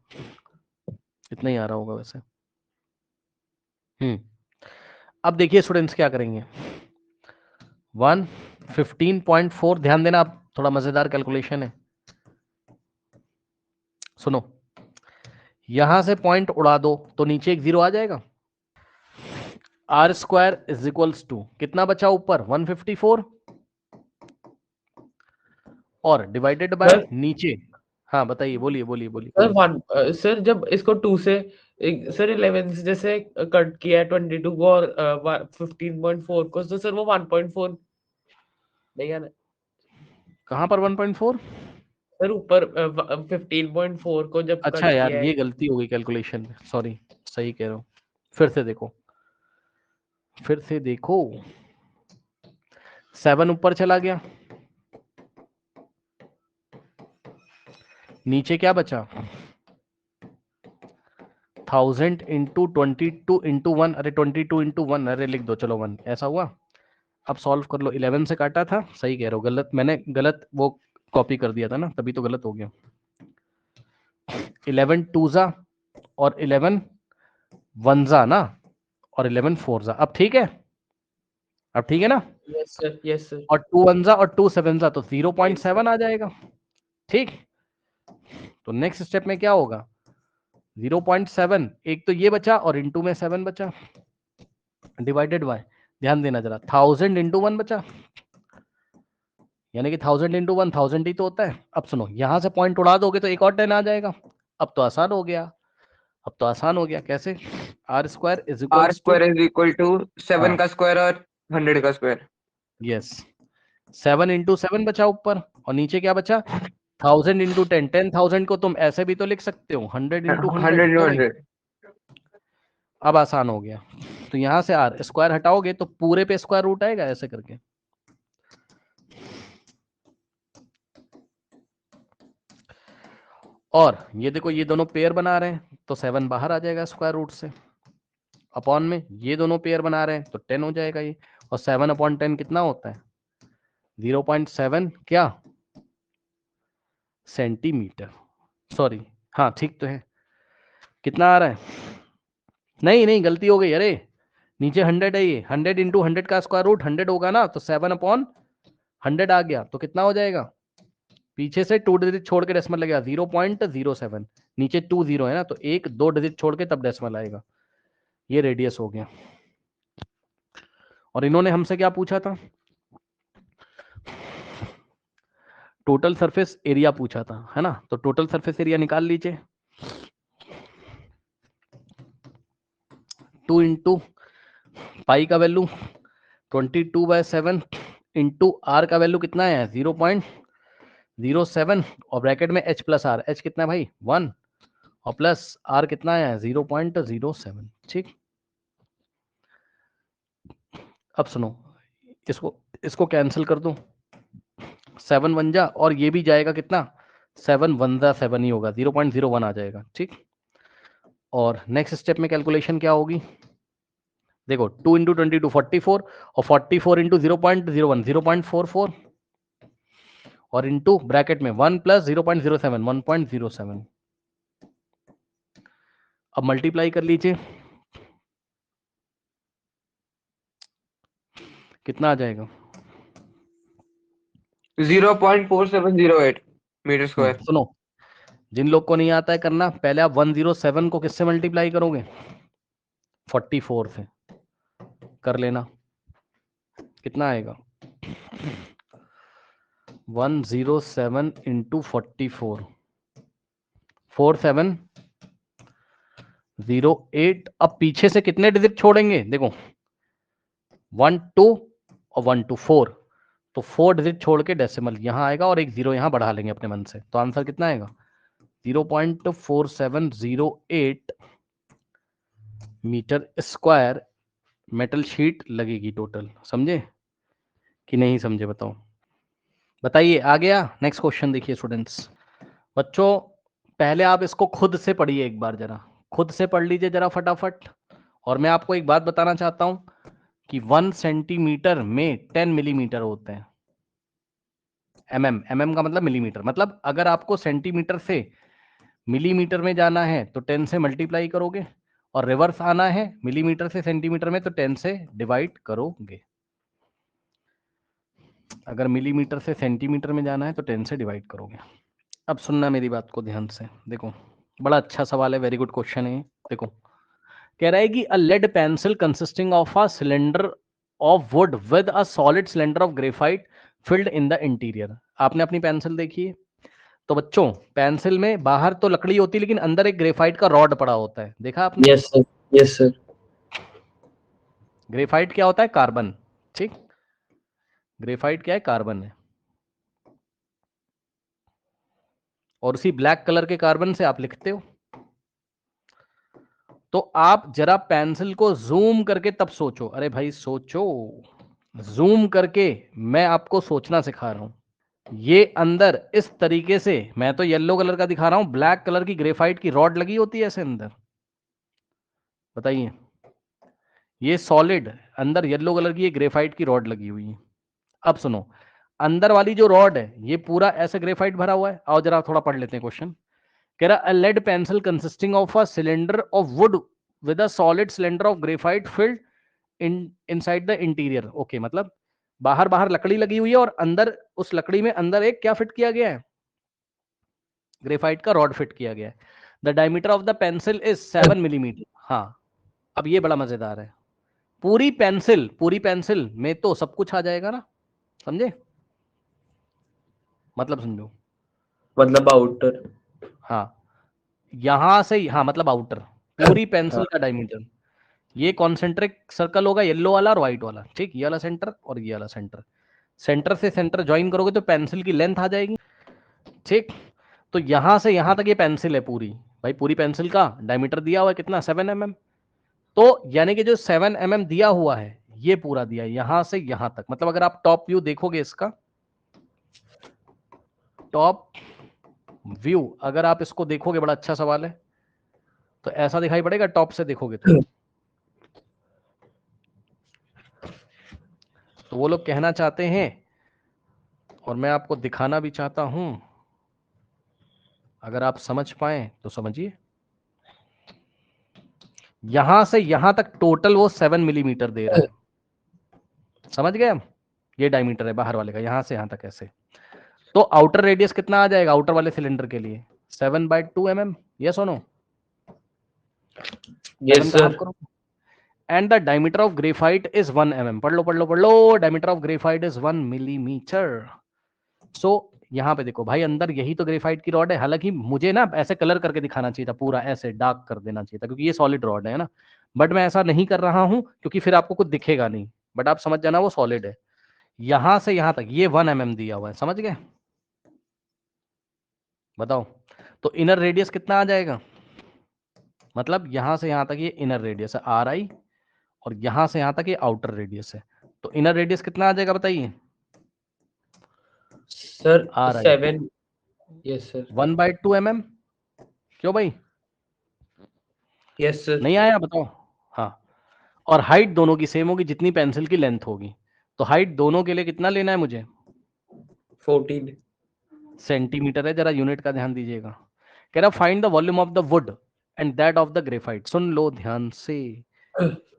इतना ही आ रहा होगा वैसे। अब देखिए स्टूडेंट्स क्या करेंगे। 15.4, ध्यान देना, आप थोड़ा मजेदार कैलकुलेशन है। सुनो, यहां से पॉइंट उड़ा दो तो नीचे एक 0 आ जाएगा। R square is equals to कितना बचा ऊपर? 154 और डिवाइडेड बाय नीचे। हाँ बताइए, बोलिए बोलिए बोलिए। सर सर जब इसको 2 से सर 11 से जैसे कट किया 22 को और 15.4 को, तो सर वो 1.4 नहीं आना। कहां पर 1.4? सर ऊपर 15.4 को जब अच्छा कट यार, किया ये है। गलती हो गई कैलकुलेशन में, सॉरी। सही कह रहे हो, फिर से देखो, फिर से देखो। 7 ऊपर चला गया, नीचे क्या बचा? 1000 इंटू 22 इंटू 1। अरे 22 इंटू 1, अरे लिख दो, चलो 1। ऐसा हुआ। अब सॉल्व कर लो। 11 से काटा था, सही कह रहे हो। गलत, मैंने गलत वो कॉपी कर दिया था ना, तभी तो गलत हो गया। 11 टूजा और 11 वनजा ना, और 11 फोरजा। अब ठीक है, अब ठीक है ना। Yes sir, yes sir. और 2 वनजा और 2 सेवनजा तो 0.7 आ जाएगा। ठीक। तो नेक्स्ट स्टेप में क्या होगा? 0.7 एक तो ये बचा और इंटू में 7 बचा, डिवाइडेड बाय, ध्यान देना जरा, 1000 इंटू 1 बचा, यानी कि 1000 इंटू 1 1000 ही तो होता है। अब सुनो, यहां से पॉइंट उड़ा दोगे तो एक और 10 आ जाएगा। अब तो आसान हो गया, अब तो आसान हो गया। कैसे? R square is r equal square is equal to 7 हाँ। का स्क्वायर और 100 का स्क्वायर। यस, 7 इंटू 7 बचा ऊपर, और नीचे क्या बचा? 1000 इंटू 10, 10,000 को तुम ऐसे भी तो लिख सकते हो 100 इंटू 100, 100 क्यों नहीं? 100। अब आसान हो गया। तो यहां से आर स्क्वायर हटाओगे तो पूरे पे स्क्वायर रूट आएगा ऐसे करके। और ये देखो, ये दोनों पेयर बना रहे हैं तो 7 बाहर आ जाएगा स्क्वायर रूट से, अपॉन में ये दोनों पेयर बना रहे हैं तो 10 हो जाएगा ये, और 7 अपॉन 10 कितना होता है? 0.7 क्या सेंटीमीटर, सॉरी, हाँ ठीक तो है। कितना आ रहा है? नहीं नहीं, गलती हो गई, अरे नीचे 100 है, ये 100 इंटू 100 का स्क्वायर रूट 100 होगा ना, तो 7 अपॉन 100 आ गया, तो कितना हो जाएगा? पीछे से 2 डिजिट छोड़ के डेसिमल लगेगा, 0.07, नीचे 2 0 है ना, तो 1 2 डिजिट छोड़ के तब डेसिमल आएगा। ये रेडियस हो गया। और इन्होंने हमसे क्या पूछा था? टोटल सरफेस एरिया पूछा था, है ना? तो टोटल सरफेस एरिया निकाल लीजिए, 2 इंटू पाई का वैल्यू 22/7 इंटू आर का वैल्यू कितना है? 0.07, और ब्रैकेट में h प्लस आर, h कितना है भाई? 1, और प्लस आर कितना है? 0.07। ठीक, अब सुनो, इसको कैंसिल कर दो, 7 1 जा, और ये भी जाएगा कितना? 7 1 जा 7 ही होगा, 0.01 आ जाएगा। ठीक, और नेक्स्ट स्टेप में कैलकुलेशन क्या होगी? देखो, 2 इंटू 22 44, और 44 इंटू 0.01 0.44, और इंटू ब्रैकेट में 1 प्लस 0.07 1.07। अब मल्टीप्लाई कर लीजिए, कितना आ जाएगा? 0.4708 मीटर स्क्वायर। सुनो, जिन लोग को नहीं आता है करना, पहले आप 107 को किससे मल्टीप्लाई करोगे? 44 से कर लेना, कितना आएगा? 107 इंटू 44, 4708। अब पीछे से कितने डिजिट छोड़ेंगे? देखो, 1 2 और 1 2 4, तो 4 डिजिट छोड़ के डेसिमल यहां आएगा, और एक 0 यहां बढ़ा लेंगे अपने मन से, तो आंसर कितना आएगा? 0.4708 मीटर स्क्वायर मेटल शीट लगेगी टोटल। समझे कि नहीं समझे? बताओ, बताइए। आ गया? नेक्स्ट क्वेश्चन देखिए स्टूडेंट्स। बच्चों, पहले आप इसको खुद से पढ़िए, एक बार जरा खुद से पढ़ लीजिए जरा फटाफट। और मैं आपको एक बात बताना चाहता हूं कि 1 सेंटीमीटर में 10 मिलीमीटर होते हैं। एमएम का मतलब मिलीमीटर, मतलब अगर आपको सेंटीमीटर से मिलीमीटर में जाना है तो 10 से मल्टीप्लाई करोगे, और रिवर्स आना है मिलीमीटर से सेंटीमीटर में तो 10 से डिवाइड करोगे। अगर मिलीमीटर से सेंटीमीटर में जाना है तो 10 से डिवाइड करोगे। अब सुनना मेरी बात को ध्यान से, देखो बड़ा अच्छा सवाल है, वेरी गुड क्वेश्चन है। देखो, कह रहा है कि a lead pencil consisting of a cylinder of wood with a solid cylinder of graphite filled in the interior. आपने अपनी पेंसिल देखी है, तो बच्चों पेंसिल में बाहर तो लकड़ी होती है लेकिन अंदर एक ग्रेफाइट का रॉड पड़ा होता है, देखा आपने? Yes sir, yes sir. Graphite क्या होता है? कार्बन। ठीक, ग्रेफाइट क्या है? कार्बन है। और उसी ब्लैक कलर के कार्बन से आप लिखते हो। तो आप जरा पेंसिल को जूम करके तब सोचो, अरे भाई सोचो, जूम करके मैं आपको सोचना सिखा रहा हूं। ये अंदर इस तरीके से, मैं तो येलो कलर का दिखा रहा हूं, ब्लैक कलर की ग्रेफाइट की रॉड लगी होती है ऐसे अंदर। बताइए, ये सॉलिड अंदर येलो कलर की ये ग्रेफाइट की रॉड लगी हुई है। अब सुनो, अंदर वाली जो रॉड है ये पूरा ऐसे ग्रेफाइट भरा हुआ है। आओ जरा थोड़ा पढ़ लेते हैं क्वेश्चन। कह रहा, a lead pencil consisting of a cylinder of wood with a solid cylinder of graphite filled inside the interior. Okay, मतलब बाहर बाहर लकड़ी लगी हुई है और अंदर उस लकड़ी में अंदर एक क्या फिट किया गया है? ग्रेफाइट का रॉड फिट किया गया है। The diameter of the pencil is 7 millimetre. हाँ, अब ये बड़ा मजेदार है। पूरी पेंसिल में तो सब कुछ आ जाएगा ना, समझे? मतलब समझो, मतलब आउटर। हाँ यहां से, हाँ मतलब आउटर, पूरी पेंसिल का डायमीटर। ये कॉन्सेंट्रिक सर्कल होगा, येलो वाला और व्हाइट वाला, ठीक, ये वाला सेंटर और ये वाला सेंटर। सेंटर से सेंटर ज्वाइन करोगे तो पेंसिल की लेंथ आ जाएगी, ठीक। तो यहां से यहां तक ये पेंसिल है पूरी, भाई पूरी पेंसिल का डायमीटर दिया हुआ है कितना, 7 mm। तो यानी कि जो 7 mm दिया हुआ है ये पूरा दिया है यहां से यहां तक। मतलब अगर आप टॉप व्यू देखोगे इसका, टॉप व्यू अगर आप इसको देखोगे, बड़ा अच्छा सवाल है, तो ऐसा दिखाई पड़ेगा टॉप से देखोगे तो वो लोग कहना चाहते हैं, और मैं आपको दिखाना भी चाहता हूं, अगर आप समझ पाए तो समझिए। यहां से यहां तक टोटल वो 7 मिलीमीटर दे रहा है, समझ गए हम? ये डायमीटर है बाहर वाले का, यहां से यहां तक ऐसे। तो आउटर रेडियस कितना आ जाएगा आउटर वाले सिलेंडर के लिए, 7/2 mm। यस और no? Yes sir. And the diameter of graphite is 1 mm। पढ़ लो, diameter of graphite is 1 millimetre. So यहाँ पे देखो भाई, अंदर यही तो ग्रेफाइट की रॉड है। हालांकि मुझे ना ऐसे कलर करके दिखाना चाहिए था, पूरा ऐसे डार्क कर देना चाहिए था, क्योंकि ये सॉलिड रॉड है ना, बट मैं ऐसा नहीं कर रहा हूं क्योंकि फिर आपको कुछ दिखेगा नहीं, बट आप समझ जाना वो सॉलिड है। यहां से यहां तक ये 1 mm दिया हुआ है, समझ गए? बताओ, तो इनर रेडियस कितना आ जाएगा? मतलब यहां से यहां तक ये इनर रेडियस है RI, और यहां से यहां तक ये आउटर रेडियस है। तो इनर रेडियस कितना आ जाएगा बताइए? Sir RI 7। Yes sir. 1/2 mm। क्यों भाई, यस सर। नहीं आया? बताओ। हाँ, और हाइट दोनों की सेम होगी जितनी पेंसिल की लेंथ होगी। तो हाइट दोनों के लिए कितना लेना है मुझे? 14 सेंटीमीटर है, जरा यूनिट का ध्यान दीजिएगा। कह रहा find the volume of the wood and that of the graphite. सुन लो ध्यान से,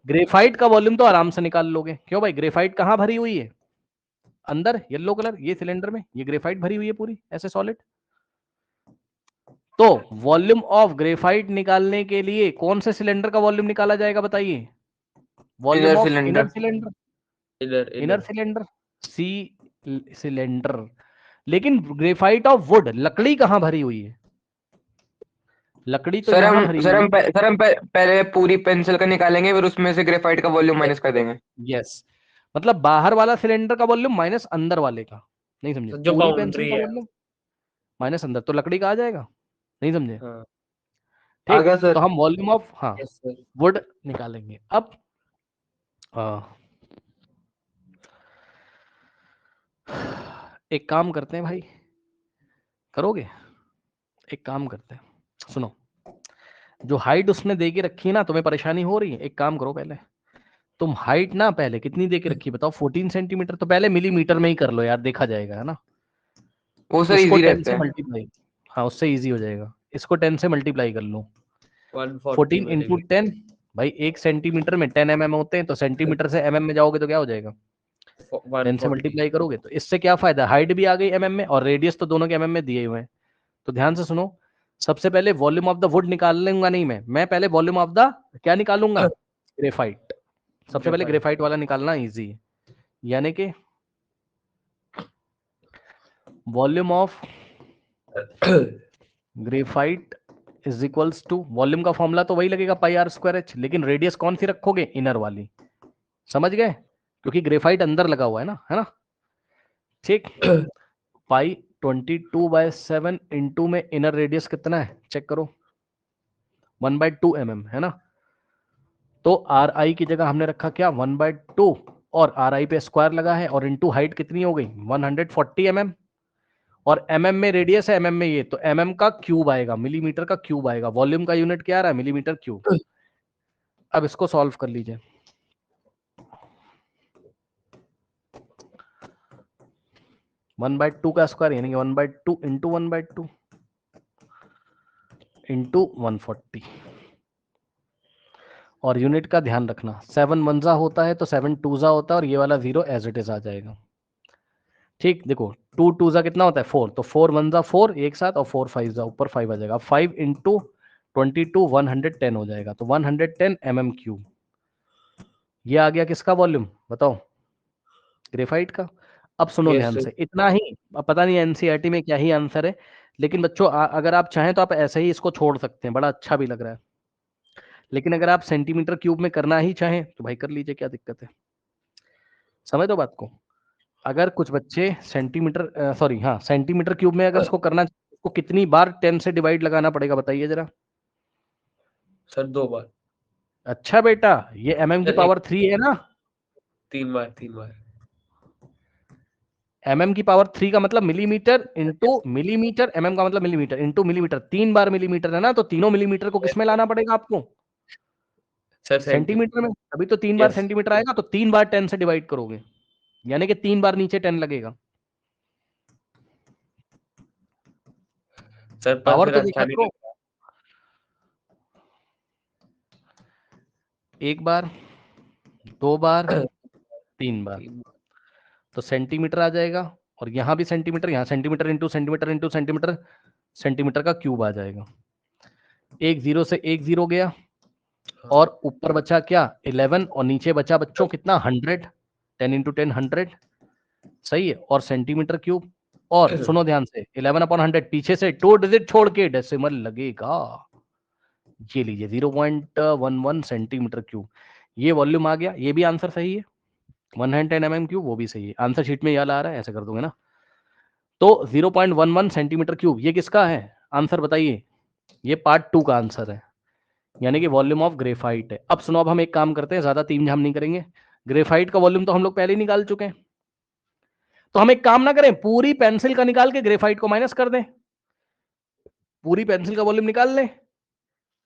ग्रेफाइट का वॉल्यूम तो आराम से निकाल लोगे। क्यों भाई, ग्रेफाइट कहाँ भरी हुई है? अंदर येलो कलर, ये सिलेंडर में ये ग्रेफाइट भरी हुई है पूरी ऐसे सॉलिड। तो वॉल्यूम ऑफ ग्रेफाइट निकालने के लिए कौन से सिलेंडर का वॉल्यूम निकाला जाएगा बताइए? Volume inner of cylinder. Inner cylinder, inner inner inner cylinder, C cylinder. लेकिन ग्रेफाइट ऑफ वुड, लकड़ी कहां भरी हुई है? लकड़ी तो यहां भरी हुई है। सर हम पहले पूरी पेंसिल का निकालेंगे, फिर उसमें से ग्रेफाइट का वॉल्यूम माइनस कर देंगे। यस, मतलब बाहर वाला सिलेंडर का वॉल्यूम माइनस अंदर वाले का। नहीं समझे? जो पूरी पेंसिल बाउंड्री का है। वॉल्यूम माइनस अंदर, तो लकड़ी का आ जाएगा। नहीं समझे? हाँ। आ ठीक, गया तो सर। हम वॉल्यूम ऑफ, हाँ, यस सर। वुड निकालेंगे अब। एक काम करते हैं भाई, करोगे? एक काम करते हैं, सुनो, जो हाइट उसने दे के रखी है ना, तुम्हें परेशानी हो रही है, एक काम करो, पहले तुम हाइट ना पहले कितनी दे के रखी बताओ, 14 सेंटीमीटर, तो पहले मिलीमीटर में ही कर लो यार, देखा जाएगा, है ना? वो सर इसको इजी 10 रहता से है। मल्टीप्लाई, हाँ उससे इजी हो जाएगा, इसको 10 से मल्टीप्लाई कर लो। 140 14 इंटू मिलीमीटर। 10, भाई 1 सेंटीमीटर में 10 mm होते हैं, तो सेंटीमीटर से mm में जाओगे तो क्या हो जाएगा? 10 से 140। मल्टीप्लाई करोगे, तो इससे क्या फायदा, हाइट भी आ गई mm में और रेडियस तो दोनों के mm में दिए हुए हैं। तो ध्यान से सुनो, सबसे पहले वॉल्यूम ऑफ द वुड निकाल लूंगा, नहीं मैं पहले वॉल्यूम ऑफ द क्या निकालूंगा? ग्रेफाइट। सबसे पहले ग्रेफाइट वाला निकालना इजी है, यानी कि volume of graphite is equals to, volume का फॉर्मूला तो वही लगेगा πr²h, लेकिन रेडियस कौन सी रखोगे? इनर वाली, समझ गए? क्योंकि ग्रेफाइट अंदर लगा हुआ है ना? ठीक, पाई 22/7 इंटू में इनर रेडियस कितना है चेक करो, 1/2 mm, है ना? तो RI की जगह हमने रखा क्या, 1/2, और RI पे स्क्वायर लगा है, और इंटू हाइट कितनी हो गई 140 mm, और mm में रेडियस है, mm में ये, तो mm का क्यूब आएगा, मिलीमीटर का क्यूब आएगा। वॉल्यूम का यूनिट क्या आ रहा है? Millimetre cube. अब इसको सॉल्व कर लीजिए, वन बाई टू का स्क्वायर यानी कि 1/2 इंटू 1/2 इंटू 140, और यूनिट का ध्यान रखना, 7 1 होता है तो 7 2 होता है, और ये वाला 0 एज इट इज आ जाएगा। ठीक, देखो 2 2 कितना होता है 4, तो 4 1 4 एक साथ, और 4 5 ऊपर 5 आ जाएगा। 5 इंटू 22 110 हो जाएगा, तो 110 mm³। ये आ गया किसका वॉल्यूम बताओ? ग्रेफाइट का। अब सुनो Yes, ध्यान sir. से, इतना ही। अब पता नहीं एनसीईआरटी में क्या ही आंसर है, लेकिन बच्चों अगर आप चाहें तो आप ऐसे ही इसको छोड़ सकते हैं, बड़ा अच्छा भी लग रहा है। लेकिन अगर आप सेंटीमीटर क्यूब में करना ही चाहें तो भाई कर लीजिए, क्या दिक्कत है? समझ दो बात को। अगर कुछ बच्चे सेंटीमीटर सॉरी हाँ सेंटीमीटर क्यूब में अगर इसको करना, उसको कितनी बार 10 से डिवाइड लगाना पड़ेगा बताइए जरा। सर 2 बार, अच्छा बेटा, ये mm की सर पावर 3 है ना। 3 बार, 3 बार। mm की पावर 3 का मतलब मिलीमीटर इंटू मिलीमीटर, mm का मतलब मिलीमीटर इंटू मिलीमीटर, 3 बार मिलीमीटर है ना, तो तीनों मिलीमीटर को किसमें लाना पड़ेगा आपको? सर सेंटीमीटर में। अभी तो 3 बार Yes. सेंटीमीटर आएगा, तो 3 बार 10 से डिवाइड करोगे, यानी कि 3 बार नीचे 10 लगेगा। सर पर पावर फिर तो अच्छा देखा नहीं करो, लग रहा। एक बार, 2 बार, 3 बार, 3 बार। तो सेंटीमीटर आ जाएगा। और यहाँ भी सेंटीमीटर, यहाँ centimetre into centimetre into centimetre, centimetre का क्यूब आ जाएगा। एक जीरो से एक जीरो गया, हाँ। और ऊपर बचा क्या? 11, और नीचे बचा बच्चों कितना? 100। 10 इंटू 10 100, सही है। और सेंटीमीटर क्यूब, और सुनो ध्यान से, 11/100 पीछे से 2 डिजिट छोड़ के डेसिमल लगेगा। ये लीजिए 0.11 सेंटीमीटर क्यूब, ये वॉल्यूम आ गया। ये भी आंसर सही है, 110 mm³, वो भी सही है। आंसर शीट में याद आ रहा है, ऐसे कर दूंगे ना। तो 0.11 सेंटीमीटर क्यूब ये किसका है आंसर बताइए? ये पार्ट 2 का आंसर है, यानी कि वॉल्यूम ऑफ ग्रेफाइट है। अब सुनो, अब हम एक काम करते हैं, ज्यादा तीम झाम नहीं करेंगे। ग्रेफाइट का वॉल्यूम तो हम लोग पहले ही निकाल चुके हैं, तो हम एक काम ना करें, पूरी पेंसिल का निकाल के ग्रेफाइट को माइनस कर दें। पूरी पेंसिल का वॉल्यूम निकाल लें।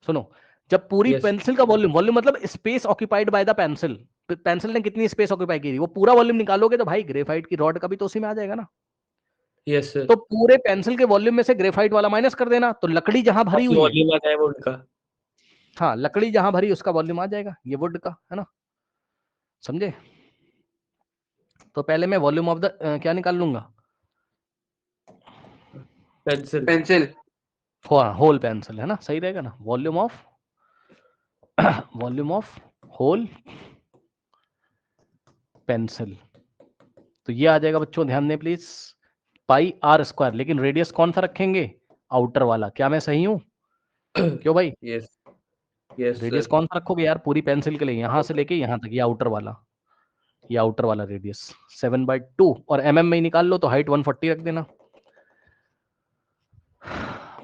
सुनो, जब पूरी Yes. पेंसिल का वॉल्यूम, वॉल्यूम मतलब space occupied by the pencil, pencil ने कितनी स्पेस ऑक्यूपाई की थी, वो पूरा वॉल्यूम निकालोगे तो भाई ग्रेफाइट की रॉड का भी तो उसी में आ जाएगा ना। Yes, sir. तो पूरे पेंसिल के वॉल्यूम में से ग्रेफाइट वाला माइनस कर देना, तो लकड़ी जहां भरी हुई है, वॉल्यूम आता है वुड का। हाँ लकड़ी जहां भरी उसका वॉल्यूम आ जाएगा, ये वुड का है ना, समझे? तो पहले मैं वॉल्यूम ऑफ द क्या निकाल लूंगा? पेंसिल। पेंसिल। होल पेंसिल है ना, सही रहेगा ना। Volume of volume of whole pencil, तो ये आ जाएगा बच्चों, ध्यान दें प्लीज, पाई आर स्क्वायर। लेकिन रेडियस कौन सा रखेंगे? आउटर वाला। क्या मैं सही हूं? क्यों भाई? Yes. Yes, radius sir. कौन सा रखोगे यार पूरी पेंसिल के लिए? यहां से लेके यहां तक, ये आउटर वाला, ये आउटर वाला रेडियस 7/2, और mm में ही निकाल लो, तो हाइट 140 रख देना।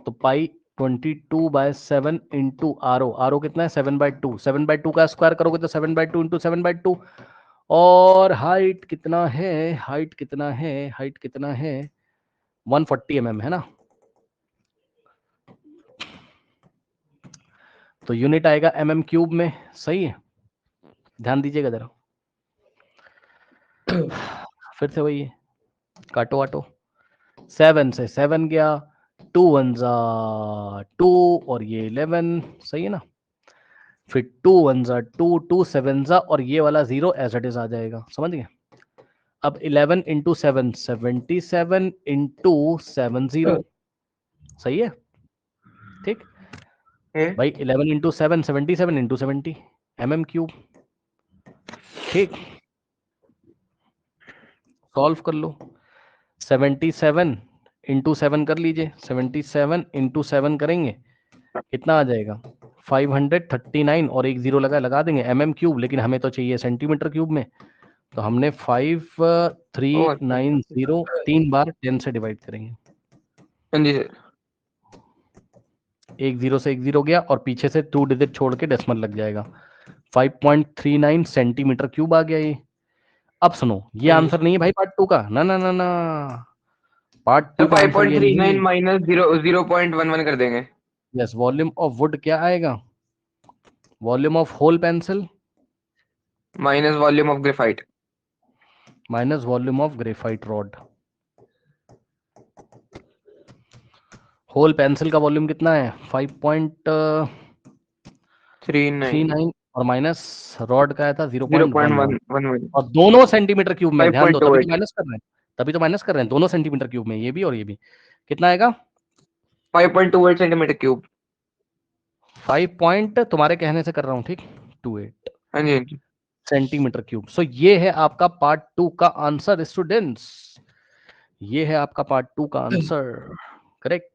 तो पाई 22/7 इंटू आर ओ कितना है? 7/2। 7/2 का स्क्वायर करोगे तो 7/2 इंटू 7/2। और हाइट कितना है? हाइट कितना है? हाइट कितना है? 140 mm है ना। तो यूनिट आएगा mm³ में, सही है। ध्यान दीजिएगा जरा, फिर से वही है, काटो वाटो। 7 से 7 गया, 2 1 जा 2, और ये 11, सही है ना। फिर 2 1 जा 2, 2 7 जा, और ये वाला 0 एज इट इज आ जाएगा, समझ गए? अब 11 इंटू 7 77 इंटू 70, सही है, ठीक भाई। 11 इंटू 7 77 इंटू 70 mm³, ठीक। सॉल्व कर लो, 77 इंटू 7 कर लीजिए, 77 इंटू 7 करेंगे, कितना आ जाएगा? 539, और एक जीरो लगा देंगे, mm³, लेकिन हमें तो चाहिए सेंटीमीटर क्यूब में, तो हमने 5390 3 बार 10 से डिवाइड करेंगे। हाँ जी सर। एक जीरो से एक जीरो गया, और पीछे से 2 डिजिट छोड़ के डेसिमल लग जाएगा। 5.39 सेंटीमीटर क्यूब आ गया ये। अब सुनो, ये हाँ जी आंसर नहीं है भाई पार्ट 2 का, ना ना ना ना, पार्ट 2 का आंसर ये नहीं 5.39 है। माइनस 0.11 कर देंगे। यस, वॉल्यूम ऑफ वुड क्या आएगा? Volume of whole pencil minus volume of graphite. Minus volume of graphite rod. Whole pencil का वॉल्यूम कितना है? 5.39, और माइनस रॉड का आया था 0.11, 0.11 और दोनों सेंटीमीटर क्यूब में, ध्यान दो, तभी तो 5.28 माइनस कर रहे हैं, तभी तो माइनस कर रहे हैं, दोनों सेंटीमीटर क्यूब में, ये भी और ये भी। कितना आएगा? 5.28 सेंटीमीटर क्यूब। 5 पॉइंट तुम्हारे कहने से कर रहा हूँ, ठीक, 28 हाँ जी, हाँ जी। Centimetre cube. सो ये है आपका पार्ट 2 का आंसर स्टूडेंट्स, ये है आपका पार्ट 2 का आंसर, करेक्ट।